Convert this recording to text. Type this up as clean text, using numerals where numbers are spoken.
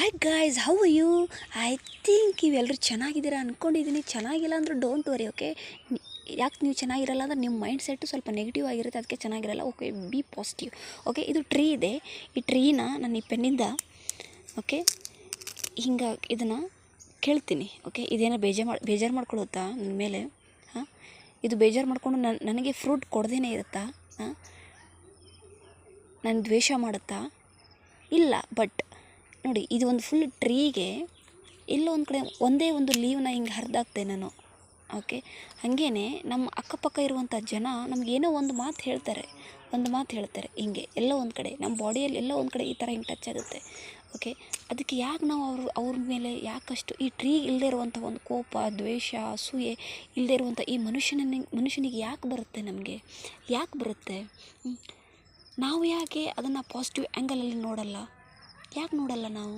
Hi guys, how are you? I think ಇವೆಲ್ಲರೂ ಚೆನ್ನಾಗಿದ್ದೀರಾ ಅಂದ್ಕೊಂಡಿದ್ದೀನಿ. ಚೆನ್ನಾಗಿಲ್ಲ ಅಂದ್ರೆ ಡೋಂಟ್ ವರಿ, ಓಕೆ. ಯಾಕೆ ನೀವು ಚೆನ್ನಾಗಿರಲ್ಲ ಅಂದ್ರೆ ನಿಮ್ಮ ಮೈಂಡ್ ಸೆಟ್ಟು ಸ್ವಲ್ಪ ನೆಗೆಟಿವ್ ಆಗಿರುತ್ತೆ, ಅದಕ್ಕೆ ಚೆನ್ನಾಗಿರಲ್ಲ. Okay, B positive. ಓಕೆ, ಇದು ಟ್ರೀ ಇದೆ. ಈ ಟ್ರೀನ ನಾನು ಈ ಪೆನ್ನಿಂದ ಓಕೆ ಹಿಂಗೆ ಇದನ್ನು ಕೇಳ್ತೀನಿ. ಓಕೆ, ಇದೇನೋ ಬೇಜಾರು ಮಾಡ್ಕೊಳ್ಳುತ್ತಾ ನನ್ನ ಮೇಲೆ? ಹಾಂ, ಇದು ಬೇಜಾರು ಮಾಡಿಕೊಂಡು ನನಗೆ ಫ್ರೂಟ್ ಕೊಡದೇನೆ ಇರುತ್ತಾ? ಹಾಂ, ನಾನು ದ್ವೇಷ ಮಾಡುತ್ತಾ? ಇಲ್ಲ. ಬಟ್ ನೋಡಿ, ಇದು ಒಂದು ಫುಲ್ ಟ್ರೀಗೆ ಎಲ್ಲೋ ಒಂದು ಕಡೆ ಒಂದೇ ಒಂದು ಲೀವ್ನ ಹಿಂಗೆ ಹರಿದಾಕ್ತೆ ನಾನು. ಓಕೆ, ಹಾಗೇ ನಮ್ಮ ಅಕ್ಕಪಕ್ಕ ಇರುವಂಥ ಜನ ನಮಗೇನೋ ಒಂದು ಮಾತು ಹೇಳ್ತಾರೆ ಹಿಂಗೆ ಎಲ್ಲೋ ಒಂದು ಕಡೆ ನಮ್ಮ ಬಾಡಿಯಲ್ಲಿ ಎಲ್ಲೋ ಒಂದು ಕಡೆ ಈ ಥರ ಹಿಂಗೆ ಟಚ್ ಆಗುತ್ತೆ. ಓಕೆ, ಅದಕ್ಕೆ ಯಾಕೆ ನಾವು ಅವ್ರ ಮೇಲೆ ಯಾಕಷ್ಟು ಈ ಟ್ರೀ ಇಲ್ಲದೇ ಇರುವಂಥ ಒಂದು ಕೋಪ, ದ್ವೇಷ, ಅಸೂಯೆ ಇಲ್ಲದೇ ಇರುವಂಥ ಈ ಮನುಷ್ಯನಿಗೆ ಯಾಕೆ ಬರುತ್ತೆ? ನಮಗೆ ಯಾಕೆ ಬರುತ್ತೆ? ನಾವು ಯಾಕೆ ಅದನ್ನು ಪಾಸಿಟಿವ್ ಆ್ಯಂಗಲಲ್ಲಿ ನೋಡಲ್ಲ? ಯಾಕೆ ನೋಡಲ್ಲ ನಾವು?